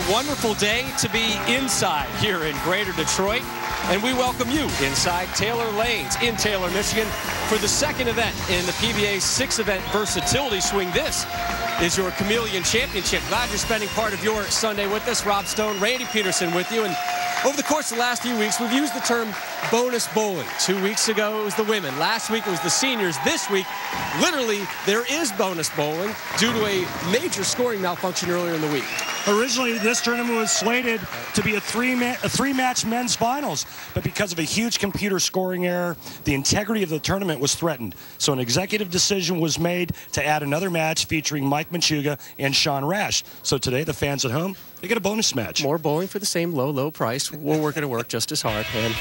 wonderful day to be inside here in Greater Detroit. And we welcome you inside Taylor Lanes in Taylor, Michigan for the second event in the PBA's 6-event versatility swing. This is your Chameleon Championship. Glad you're spending part of your Sunday with us. Rob Stone, Randy Peterson with you. And over the course of the last few weeks, we've used the term bonus bowling. 2 weeks ago, it was the women. Last week, it was the seniors. This week, literally, there is bonus bowling due to a major scoring malfunction earlier in the week. Originally, this tournament was slated to be a three-match men's finals, but because of a huge computer scoring error, the integrity of the tournament was threatened. So an executive decision was made to add another match featuring Mike Machuga and Sean Rash. So today, the fans at home, they get a bonus match. More bowling for the same low price. We're working to work just as hard, and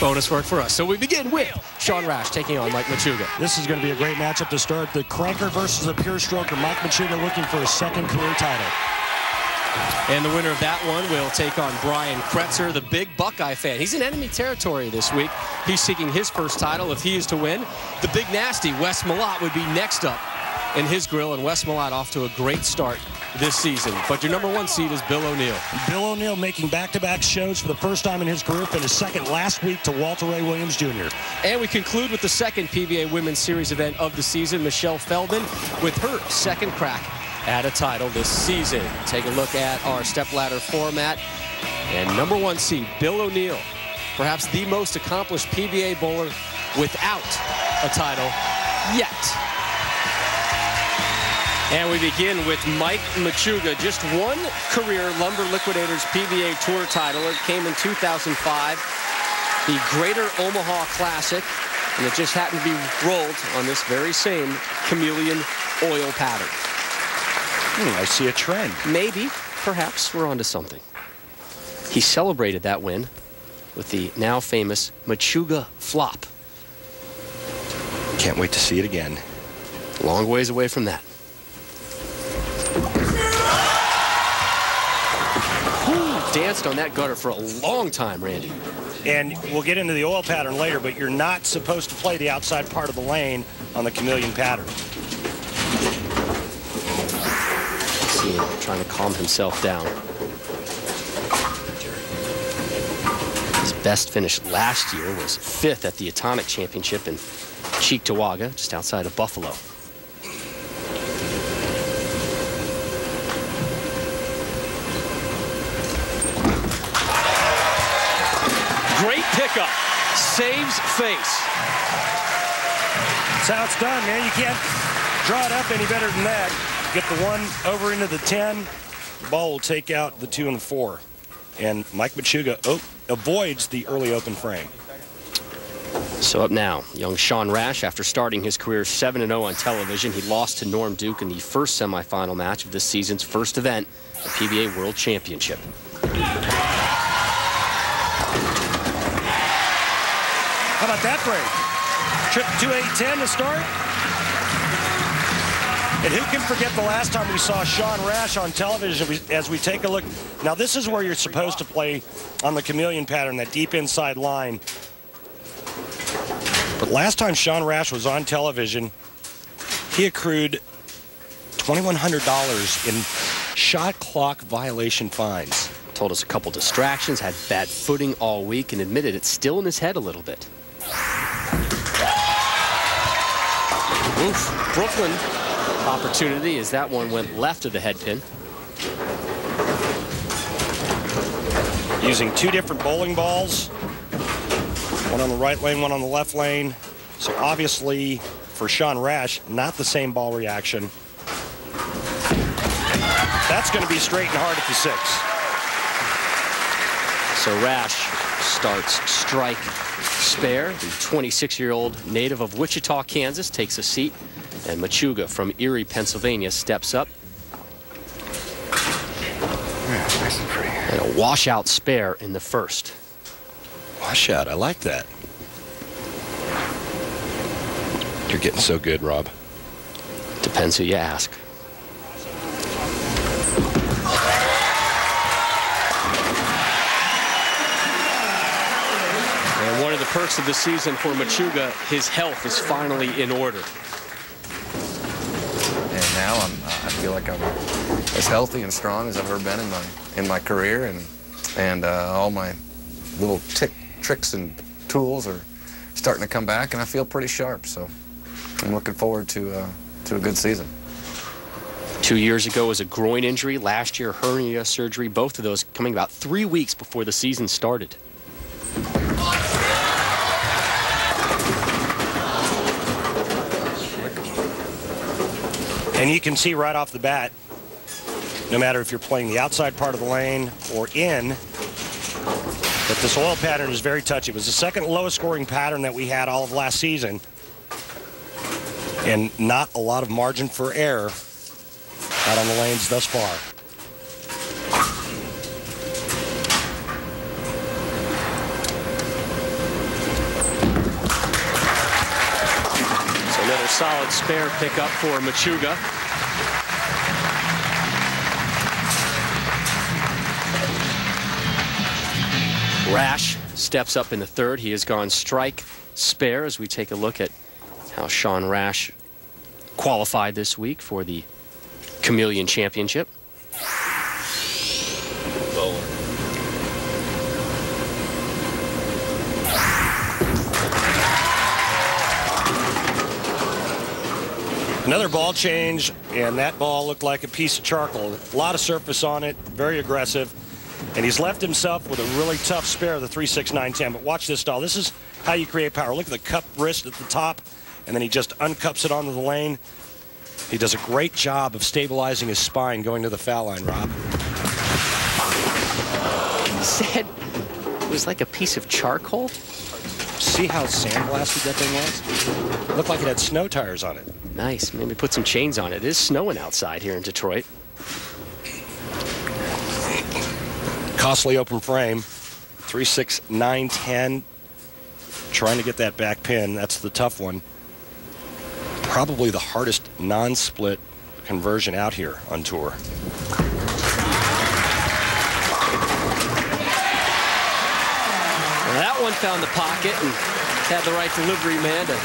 bonus work for us. So we begin with Sean Rash taking on Mike Machuga. This is going to be a great matchup to start. The cranker versus the pure stroker. Mike Machuga looking for his second career title. And the winner of that one will take on Brian Kretzer, the big Buckeye fan. He's in enemy territory this week. He's seeking his first title if he is to win. The big nasty Wes Malott would be next up in his grill, and Wes Malott off to a great start this season. But your #1 seed is Bill O'Neill. Bill O'Neill making back-to-back shows for the first time in his career, finished second last week to Walter Ray Williams Jr. And we conclude with the second PBA Women's Series event of the season, Michelle Feldman, with her second crack at a title this season. Take a look at our stepladder format. And #1 seed, Bill O'Neill, perhaps the most accomplished PBA bowler without a title yet. And we begin with Mike Machuga, just one career Lumber Liquidators PBA Tour title. It came in 2005, the Greater Omaha Classic, and it just happened to be rolled on this very same Chameleon oil pattern. I see a trend. Maybe, perhaps, we're onto something. He celebrated that win with the now famous Machuga flop. Can't wait to see it again. Long ways away from that. Danced on that gutter for a long time, Randy. And we'll get into the oil pattern later, but you're not supposed to play the outside part of the lane on the Chameleon pattern. See him trying to calm himself down. His best finish last year was 5th at the Atonic Championship in Cheektowaga, just outside of Buffalo. Great pickup. Saves face. That's how it's done, man. You can't draw it up any better than that. Get the 1 over into the 10. The ball will take out the 2 and the 4. And Mike Machuga avoids the early open frame. So up now, young Sean Rash, after starting his career 7-0 on television, he lost to Norm Duke in the first semifinal match of this season's first event, the PBA World Championship. How about that break? Trip 2-8-10 to start. And who can forget the last time we saw Sean Rash on television as we take a look. Now, this is where you're supposed to play on the Chameleon pattern, that deep inside line. But last time Sean Rash was on television, he accrued $2,100 in shot clock violation fines. Told us a couple distractions, had bad footing all week, and admitted it's still in his head a little bit. Oof, Brooklyn opportunity as that one went left of the head pin. Using 2 different bowling balls, one on the right lane, one on the left lane. So obviously for Sean Rash, not the same ball reaction. That's going to be straight and hard at the 6. So Rash starts strike spare. The 26-year-old native of Wichita, Kansas takes a seat. And Machuga from Erie, Pennsylvania steps up. Nice and pretty. And a washout spare in the first. Washout, I like that. You're getting so good, Rob. Depends who you ask. And one of the perks of the season for Machuga, his health is finally in order. And now I'm I feel like I'm as healthy and strong as I've ever been in my career, and all my little tricks and tools are starting to come back, and I feel pretty sharp. So I'm looking forward to a good season. 2 years ago was a groin injury. Last year, hernia surgery. Both of those coming about 3 weeks before the season started. And you can see right off the bat, no matter if you're playing the outside part of the lane or in, that this oil pattern is very touchy. It was the second lowest scoring pattern that we had all of last season. And not a lot of margin for error out on the lanes thus far. So another solid spare pickup for Machuga. Rash steps up in the third. He has gone strike spare as we take a look at how Sean Rash qualified this week for the Chameleon Championship. Another ball change, and that ball looked like a piece of charcoal. A lot of surface on it, very aggressive. And he's left himself with a really tough spare, the 3-6-9-10. But watch this stall. This is how you create power. Look at the cup wrist at the top, and then he just uncups it onto the lane. He does a great job of stabilizing his spine going to the foul line, Rob. He said it was like a piece of charcoal. See how sandblasted that thing was? It looked like it had snow tires on it. Nice. Maybe put some chains on it. It is snowing outside here in Detroit. Costly open frame. 3-6-9-10. Trying to get that back pin. That's the tough one. Probably the hardest non-split conversion out here on tour. Well, that one found the pocket and had the right delivery man to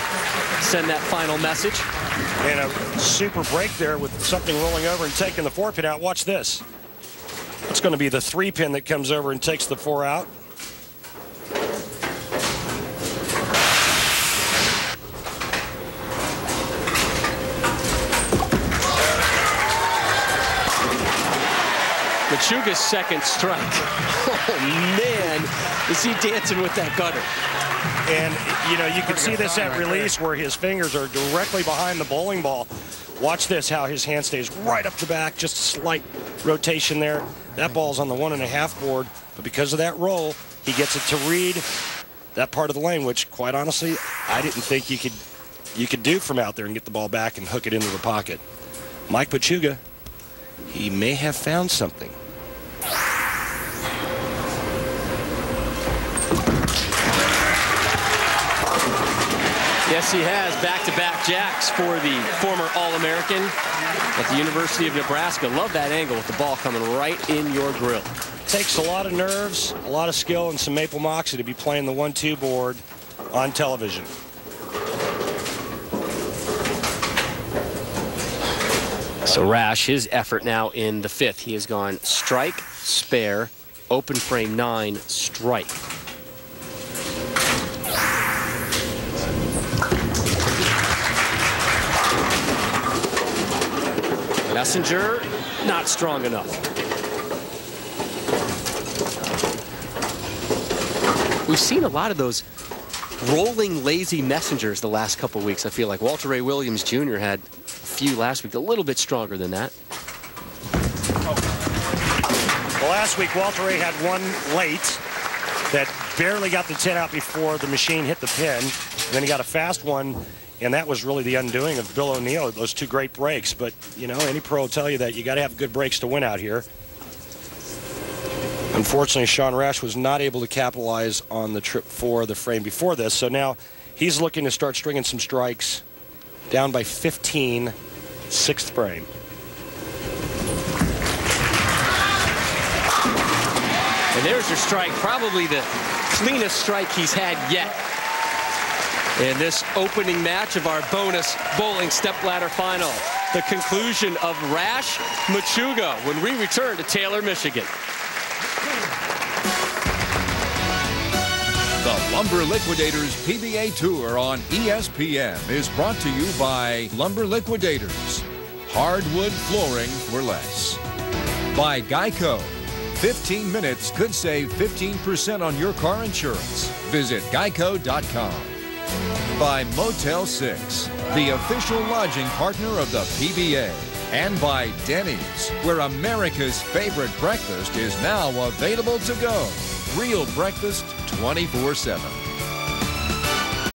send that final message. And a super break there with something rolling over and taking the 4-pin out. Watch this. It's going to be the 3-pin that comes over and takes the 4 out. Machuga's second strike. Oh, man, is he dancing with that gutter. And, you know, you can see this at release where his fingers are directly behind the bowling ball. Watch this, how his hand stays right up the back, just a slight rotation there. That ball's on the 1.5 board, but because of that roll, he gets it to read that part of the lane, which, quite honestly, I didn't think you could do from out there and get the ball back and hook it into the pocket. Mike Machuga, he may have found something. Yes, he has. Back-to-back jacks for the former All-American at the University of Nebraska. Love that angle with the ball coming right in your grill. Takes a lot of nerves, a lot of skill, and some maple moxie to be playing the 1-2 board on television. So Rash, his effort now in the 5th. He has gone strike, spare, open frame 9, strike. Messenger, not strong enough. We've seen a lot of those rolling lazy messengers the last couple of weeks. I feel like Walter Ray Williams Jr. had a few last week, a little bit stronger than that. Well, last week, Walter Ray had one late that barely got the 10 out before the machine hit the pin. And then he got a fast one, and that was really the undoing of Bill O'Neill, those 2 great breaks. But, you know, any pro will tell you that you got to have good breaks to win out here. Unfortunately, Sean Rash was not able to capitalize on the trip 4, the frame before this. So now he's looking to start stringing some strikes. Down by 15, 6th frame. And there's your strike, probably the cleanest strike he's had yet in this opening match of our bonus bowling stepladder final. the conclusion of Rash Machuga when we return to Taylor, Michigan. The Lumber Liquidators PBA Tour on ESPN is brought to you by Lumber Liquidators. Hardwood flooring for less. By Geico. 15 minutes could save 15% on your car insurance. Visit geico.com. By Motel 6, the official lodging partner of the PBA. And by Denny's, where America's favorite breakfast is now available to go. Real breakfast 24/7.